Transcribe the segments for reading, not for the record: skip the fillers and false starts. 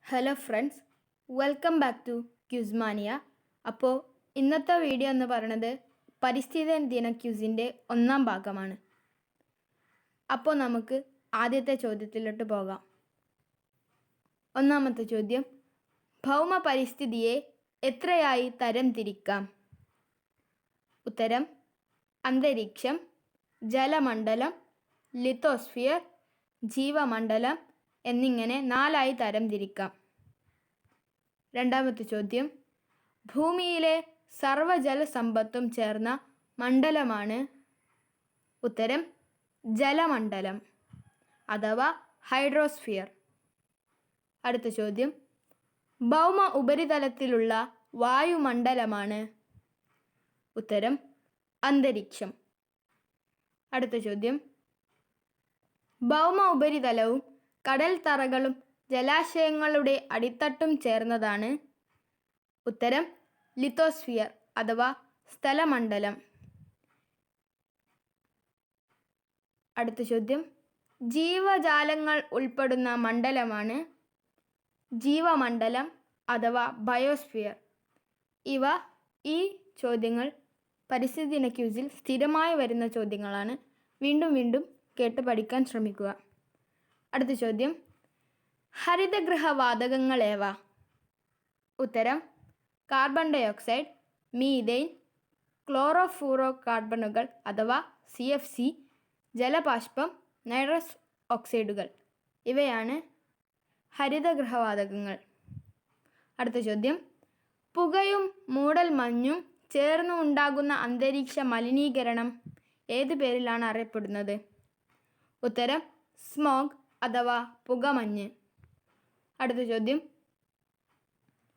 Hello friends, welcome back to ക്യൂസ്മാനിയ. അപ്പോൾ ഇന്നത്തെ വീഡിയോ എന്ന് പറയുന്നത് പരിസ്ഥിതി ദിന ക്യൂസിൻ്റെ ഒന്നാം ഭാഗമാണ്. അപ്പോൾ നമുക്ക് ആദ്യത്തെ ചോദ്യത്തിലോട്ട് പോകാം. ഒന്നാമത്തെ ചോദ്യം, ഭൗമ പരിസ്ഥിതിയെ എത്രയായി തരം തിരിക്കാം? ഉത്തരം: അന്തരീക്ഷം, ജലമണ്ഡലം, ലിത്തോസ്ഫിയർ, ജീവമണ്ഡലം എന്നിങ്ങനെ 4 ആയി തരം തിരിക്കാം. രണ്ടാമത്തെ ചോദ്യം, ഭൂമിയിലെ സർവ്വജലസമ്പത്തും ചേർന്ന മണ്ഡലമാണ്? ഉത്തരം: ജലമണ്ഡലം അഥവാ ഹൈഡ്രോസ്ഫിയർ. അടുത്ത ചോദ്യം, ഭൗമ ഉപരിതലത്തിലുള്ള വായുമണ്ഡലമാണ്? ഉത്തരം: അന്തരീക്ഷം. അടുത്ത ചോദ്യം, ഭൗമ ഉപരിതലവും കടൽ തറകളും ജലാശയങ്ങളുടെ അടിത്തട്ടും ചേർന്നതാണ്? ഉത്തരം: ലിത്തോസ്ഫിയർ അഥവാ സ്ഥലമണ്ഡലം. അടുത്ത ചോദ്യം, ജീവജാലങ്ങൾ ഉൾപ്പെടുന്ന മണ്ഡലമാണ്? ജീവമണ്ഡലം അഥവാ ബയോസ്ഫിയർ. ഈ ചോദ്യങ്ങൾ പരിസ്ഥിതി ദിന ക്യൂസിൽ സ്ഥിരമായി വരുന്ന ചോദ്യങ്ങളാണ്. വീണ്ടും വീണ്ടും കേട്ട് പഠിക്കാൻ ശ്രമിക്കുക. അടുത്ത ചോദ്യം, ഹരിതഗൃഹവാതകങ്ങൾ ഏവ? ഉത്തരം: കാർബൺ ഡയോക്സൈഡ്, മീഥെയ്ൻ, ക്ലോറോഫ്ലൂറോ കാർബണുകൾ അഥവാ CFC, ജലബാഷ്പം, നൈട്രസ് ഓക്സൈഡുകൾ ഇവയാണ് ഹരിതഗൃഹവാതകങ്ങൾ. അടുത്ത ചോദ്യം, പുകയും മൂടൽമഞ്ഞും ചേർന്ന് ഉണ്ടാകുന്ന അന്തരീക്ഷ മലിനീകരണം ഏത് പേരിലാണ് അറിയപ്പെടുന്നത്? ഉത്തരം: സ്മോഗ് അഥവാ പുകമഞ്ഞ്. അടുത്ത ചോദ്യം,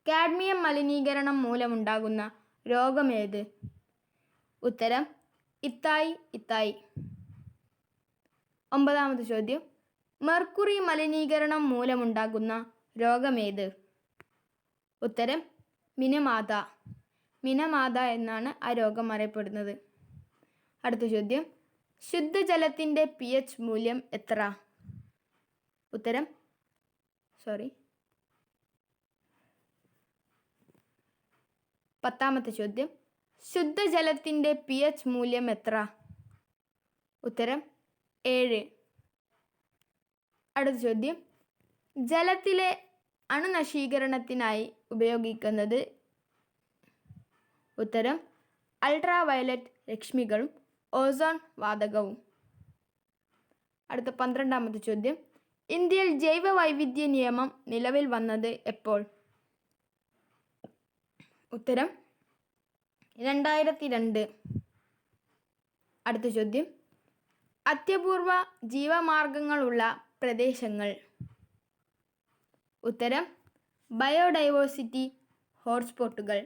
കാഡ്മിയം മലിനീകരണം മൂലമുണ്ടാകുന്ന രോഗമേത്? ഉത്തരം: ഇത്തായി. ഒമ്പതാമത്തെ ചോദ്യം, മെർക്കുറി മലിനീകരണം മൂലമുണ്ടാകുന്ന രോഗമേത്? ഉത്തരം: മിനമാത എന്നാണ് ആ രോഗം അറിയപ്പെടുന്നത്. അടുത്ത ചോദ്യം, ശുദ്ധജലത്തിൻ്റെ pH മൂല്യം എത്ര? ഉത്തരം: പത്താമത്തെ ചോദ്യം, ശുദ്ധജലത്തിൻ്റെ pH മൂല്യം എത്ര? ഉത്തരം: 7. അടുത്ത ചോദ്യം, ജലത്തിലെ അണുനശീകരണത്തിനായി ഉപയോഗിക്കുന്നത്? ഉത്തരം: അൾട്രാവയലറ്റ് രശ്മികളും ഓസോൺ വാതകവും. അടുത്ത 12ാമത്തെ ചോദ്യം, ഇന്ത്യയിൽ ജൈവ വൈവിധ്യ നിയമം നിലവിൽ വന്നത് എപ്പോൾ? ഉത്തരം: 2002. അടുത്ത ചോദ്യം, അത്യപൂർവ ജീവമാർഗങ്ങളുള്ള പ്രദേശങ്ങൾ? ഉത്തരം: ബയോഡൈവേഴ്സിറ്റി ഹോട്ട്സ്പോട്ടുകൾ.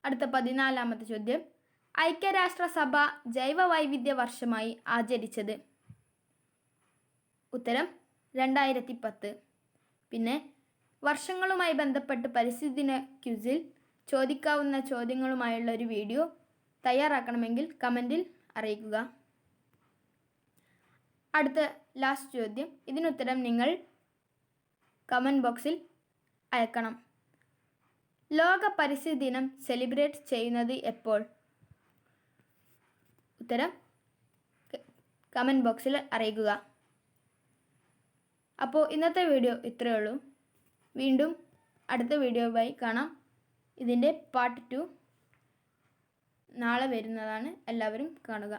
അടുത്ത 14ാമത്തെ ചോദ്യം, ഐക്യരാഷ്ട്രസഭ ജൈവ വൈവിധ്യ വർഷമായി ആചരിച്ചത്? ഉത്തരം: 2010. പിന്നെ വർഷങ്ങളുമായി ബന്ധപ്പെട്ട് പരിസ്ഥിതി ദിന ക്യൂസിൽ ചോദിക്കാവുന്ന ചോദ്യങ്ങളുമായുള്ള ഒരു വീഡിയോ തയ്യാറാക്കണമെങ്കിൽ കമൻറ്റിൽ അറിയിക്കുക. അടുത്ത ലാസ്റ്റ് ചോദ്യം, ഇതിനുത്തരം നിങ്ങൾ കമൻറ്റ് ബോക്സിൽ അയക്കണം. ലോക പരിസ്ഥിതി ദിനം സെലിബ്രേറ്റ് ചെയ്യുന്നത് എപ്പോൾ? ഉത്തരം കമൻറ്റ് ബോക്സിൽ അറിയിക്കുക. അപ്പോൾ ഇന്നത്തെ വീഡിയോ ഇത്രയേ ഉള്ളൂ. വീണ്ടും അടുത്ത വീഡിയോയുമായി കാണാം. ഇതിൻ്റെ പാർട്ട് 2 നാളെ വരുന്നതാണ്. എല്ലാവരും കാണുക.